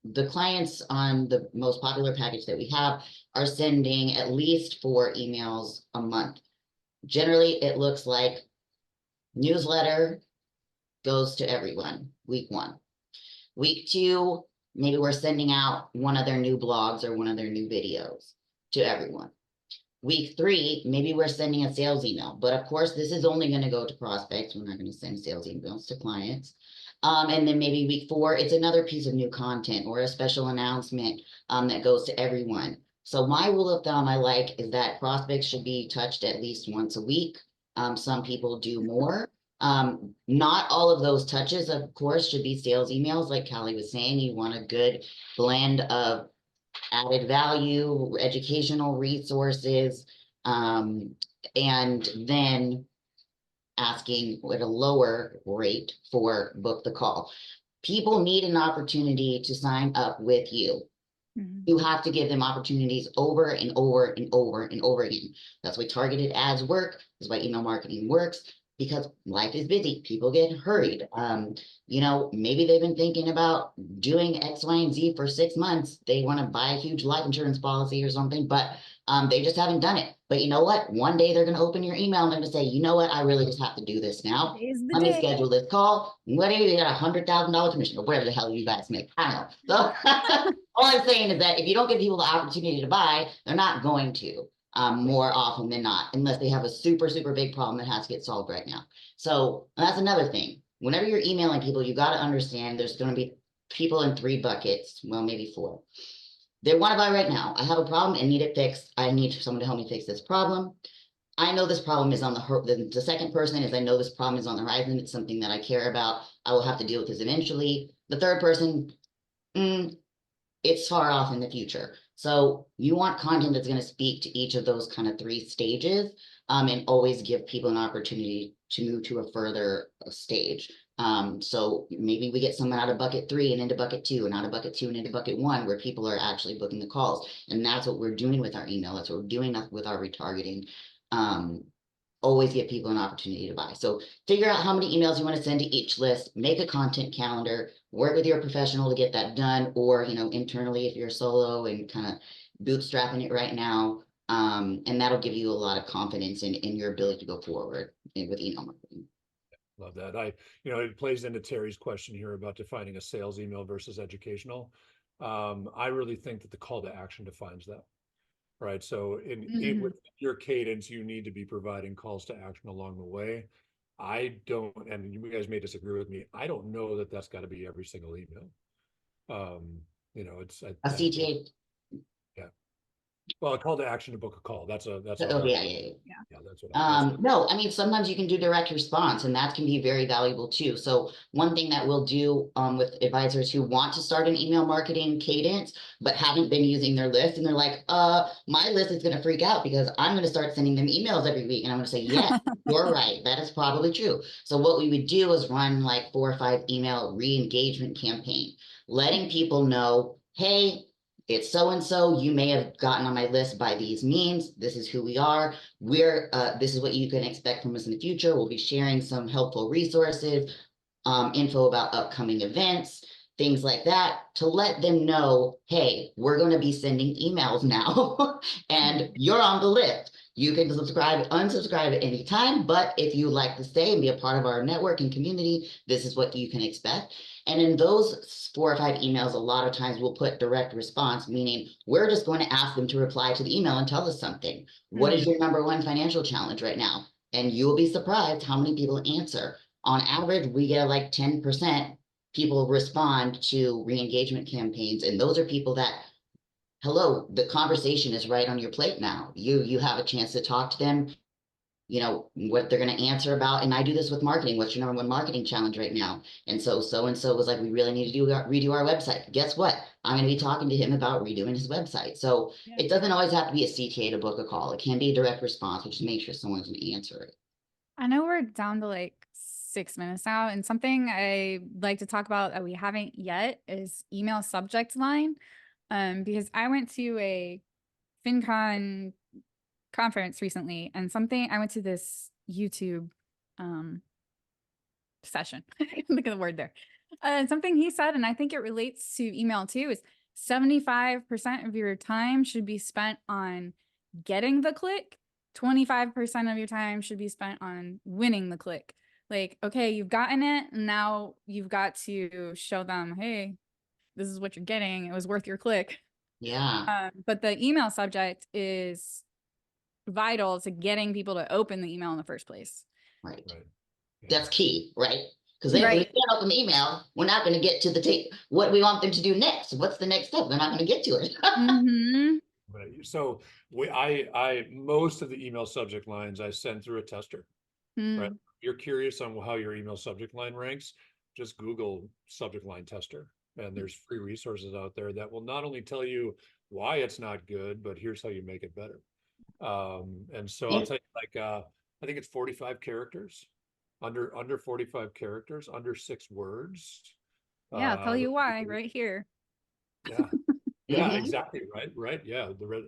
the clients on the most popular package that we have are sending at least 4 emails a month. Generally, it looks like newsletter goes to everyone, week 1. Week 2, maybe we're sending out one of their new blogs or one of their new videos to everyone. Week 3, maybe we're sending a sales email, but of course, this is only going to go to prospects. We're not going to send sales emails to clients. And then maybe week 4, it's another piece of new content or a special announcement that goes to everyone. So my rule of thumb is that prospects should be touched at least once a week. Some people do more. Not all of those touches, of course, should be sales emails. Like Callie was saying, you want a good blend of added value, educational resources, and then asking at a lower rate for book the call. People need an opportunity to sign up with you. You have to give them opportunities over and over and over and over again. That's why targeted ads work. That's why email marketing works, because life is busy. People get hurried. Maybe they've been thinking about doing X, Y, and Z for 6 months. They want to buy a huge life insurance policy or something, but they just haven't done it. But you know what? One day they're going to open your email and they're going to say, you know what? I really just have to do this now. Let me schedule this call. Whatever, you got $100,000 commission or whatever the hell you guys make. I don't know. So all I'm saying is that if you don't give people the opportunity to buy, they're not going to more often than not, unless they have a super, super big problem that has to get solved right now. So that's another thing. Whenever you're emailing people, you got to understand there's going to be people in 3 buckets. Well, maybe 4. They want to buy right now. I have a problem and need it fixed. I need someone to help me fix this problem. I know this problem is on the second person is I know this problem is on the horizon. It's something that I care about. I will have to deal with this eventually. The third person, it's far off in the future. So you want content that's going to speak to each of those kind of three stages, and always give people an opportunity to move to a further stage. So maybe we get someone out of bucket 3 and into bucket 2, and out of bucket 2 and into bucket 1, where people are actually booking the calls. And that's what we're doing with our email. That's what we're doing with our retargeting. Always give people an opportunity to buy. So figure out how many emails you want to send to each list, make a content calendar, work with your professional to get that done, or, internally if you're solo and kind of bootstrapping it right now. And that'll give you a lot of confidence in your ability to go forward with email marketing. Love that. It plays into Terry's question here about defining a sales email versus educational. I really think that the call to action defines that. Right. So with your cadence, you need to be providing calls to action along the way. I don't, and you guys may disagree with me, I don't know that that's got to be every single email. It's A CTA. yeah. Well, a call to action to book a call. That's Yeah. that's what No, I mean, sometimes you can do direct response, and that can be very valuable too. So one thing that we'll do with advisors who want to start an email marketing cadence, but haven't been using their list, and they're like, my list is going to freak out because I'm going to start sending them emails every week. And I'm going to say, yeah, you're right. That is probably true. So what we would do is run like 4 or 5 email re-engagement campaign, letting people know, hey, it's so-and-so, you may have gotten on my list by these means. This is who we are. This is what you can expect from us in the future. We'll be sharing some helpful resources, info about upcoming events, things like that, to let them know, hey, we're going to be sending emails now, and you're on the list. You can subscribe, unsubscribe at any time, but if you like to stay and be a part of our network and community, this is what you can expect. And in those 4 or 5 emails, a lot of times we'll put direct response, meaning we're just going to ask them to reply to the email and tell us something. What is your #1 financial challenge right now? And you'll be surprised how many people answer. On average, we get like 10% people respond to re-engagement campaigns. And those are people that, hello, the conversation is right on your plate now. You have a chance to talk to them, what they're going to answer about. And I do this with marketing. What's your #1 marketing challenge right now? And so was like, we really need to redo our website. Guess what? I'm going to be talking to him about redoing his website. So it doesn't always have to be a CTA to book a call. It can be a direct response, which makes sure someone's going to answer it. I know we're down to like 6 minutes now, and something I like to talk about that we haven't yet is email subject line. Because I went to a FinCon conference recently, and I went to this YouTube session. Look at the word there. And something he said, and I think it relates to email too, is 75% of your time should be spent on getting the click. 25% of your time should be spent on winning the click. Like, okay, you've gotten it, and now you've got to show them, hey, this is what you're getting. It was worth your click. Yeah. But the email subject is vital to getting people to open the email in the first place. Right. Yeah. That's key, right? Because if we can't open the email, we're not going to get to what we want them to do next. What's the next step? They're not going to get to it. Right. So most of the email subject lines I send through a tester. Right. If you're curious on how your email subject line ranks, just Google subject line tester. And there's free resources out there that will not only tell you why it's not good, but here's how you make it better. And so I'll tell you, like, I think it's 45 characters, under 45 characters, under 6 words. Yeah, I'll tell you why right here. Yeah. Yeah, exactly. Right. Yeah. There's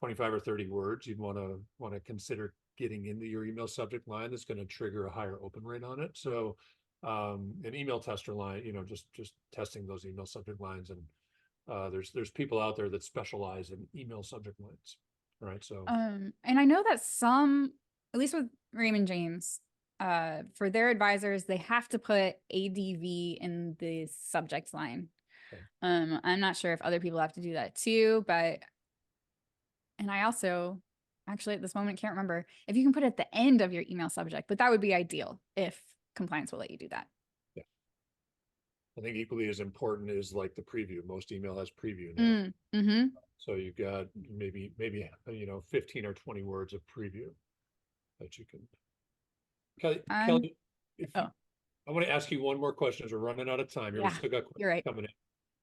25 or 30 words you'd want to consider getting into your email subject line that's going to trigger a higher open rate on it. So an email tester line, just testing those email subject lines. And there's people out there that specialize in email subject lines. Right. So and I know that some, at least with Raymond James, for their advisors, they have to put ADV in the subject line. Okay. I'm not sure if other people have to do that too, and I also actually at this moment can't remember if you can put it at the end of your email subject, but that would be ideal if compliance will let you do that. Yeah. I think equally as important is like the preview. Most email has preview now. So you've got maybe 15 or 20 words of preview that you can. Kelly, I want to ask you one more question as we're running out of time here. We Yeah, still got you're right. questions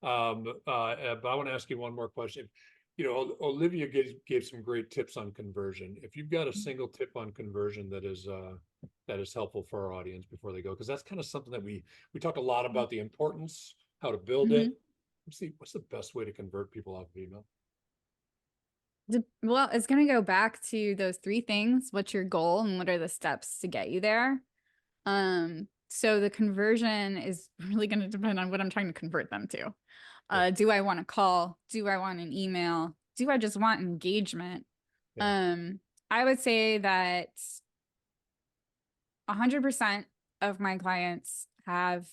coming in. But I want to ask you one more question. You know, Olivia gave some great tips on conversion. If you've got a single tip on conversion that is helpful for our audience before they go, because that's kind of something that we talk a lot about the importance, how to build it. What's the best way to convert people off of email? Well, it's going to go back to those three things. What's your goal and what are the steps to get you there? So the conversion is really going to depend on what I'm trying to convert them to. Do I want a call? Do I want an email? Do I just want engagement? Yeah. I would say that 100% of my clients have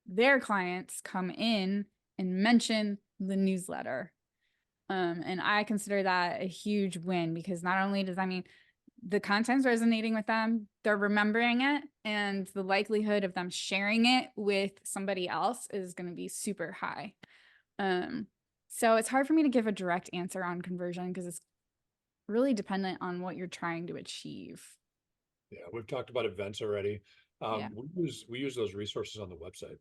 their clients come in and mention the newsletter. And I consider that a huge win because not only does that mean the content's resonating with them, they're remembering it, and the likelihood of them sharing it with somebody else is going to be super high. So it's hard for me to give a direct answer on conversion because it's really dependent on what you're trying to achieve. Yeah, we've talked about events already. Yeah. We use those resources on the website,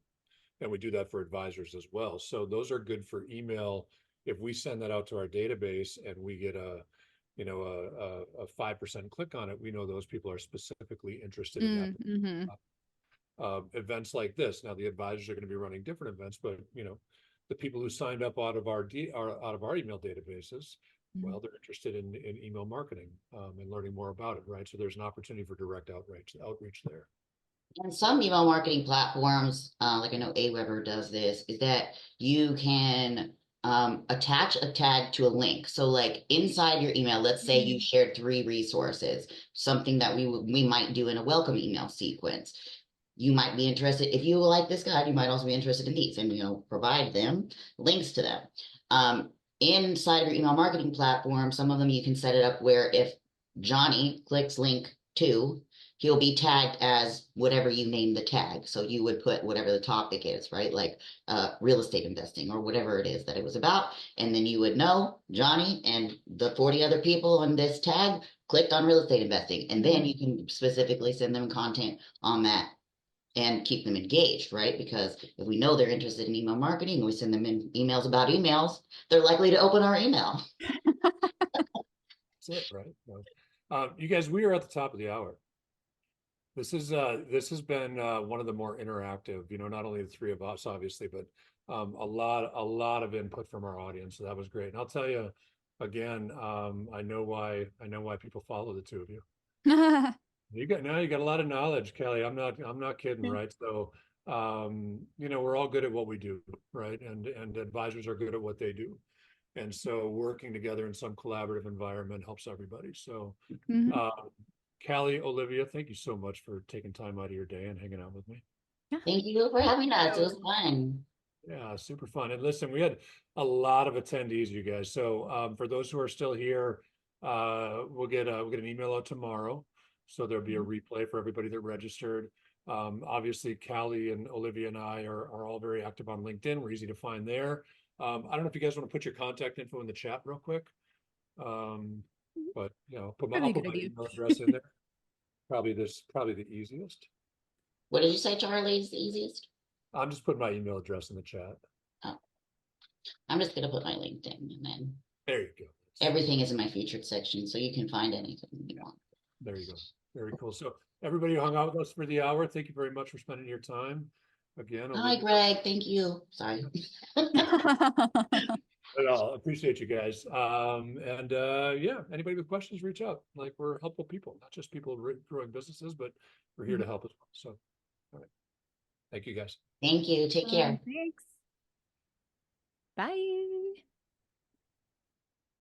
and we do that for advisors as well. So those are good for email. If we send that out to our database and we get a 5% click on it, we know those people are specifically interested in that. Events like this. Now the advisors are going to be running different events, but the people who signed up out of our email databases, well, they're interested in email marketing and learning more about it, right? So there's an opportunity for direct outreach there. And some email marketing platforms, like I know Aweber does this, is that you can attach a tag to a link. So like inside your email, let's say you shared 3 resources, something that we might do in a welcome email sequence. You might be interested, if you like this guide, you might also be interested in these, and provide them links to them. Inside of your email marketing platform, some of them you can set it up where if Johnny clicks link 2, he'll be tagged as whatever you name the tag. So you would put whatever the topic is, right? Like real estate investing or whatever it is that it was about. And then you would know Johnny and the 40 other people on this tag clicked on real estate investing. And then you can specifically send them content on that and keep them engaged, right? Because if we know they're interested in email marketing and we send them in emails about emails, they're likely to open our email. That's it, right? You guys, we are at the top of the hour. This has been one of the more interactive, not only the 3 of us, obviously, but a lot of input from our audience. So that was great. And I'll tell you again, I know why people follow the 2 of you. You got a lot of knowledge, Kelly. I'm not kidding, right? So we're all good at what we do, right? And advisors are good at what they do. And so working together in some collaborative environment helps everybody. So Callie, Olivia, thank you so much for taking time out of your day and hanging out with me. Thank you for having us. It was fun. Yeah, super fun. And listen, we had a lot of attendees, you guys. So for those who are still here, we'll get an email out tomorrow. So there'll be a replay for everybody that registered. Obviously, Callie and Olivia and I are all very active on LinkedIn. We're easy to find there. I don't know if you guys want to put your contact info in the chat real quick. But I'll put my email address in there. Probably the easiest. What did you say, Charlie, is the easiest? I'm just putting my email address in the chat. Oh, I'm just gonna put my LinkedIn, and then there you go. Everything is in my featured section, so you can find anything you want. There you go. Very cool. So everybody who hung out with us for the hour, thank you very much for spending your time. Again, hi, Greg. Thank you. Sorry. But I appreciate you guys. Anybody with questions, reach out. Like, we're helpful people, not just people growing businesses, but we're here to help as well. So, all right. Thank you guys. Thank you. Take care. Thanks. Bye.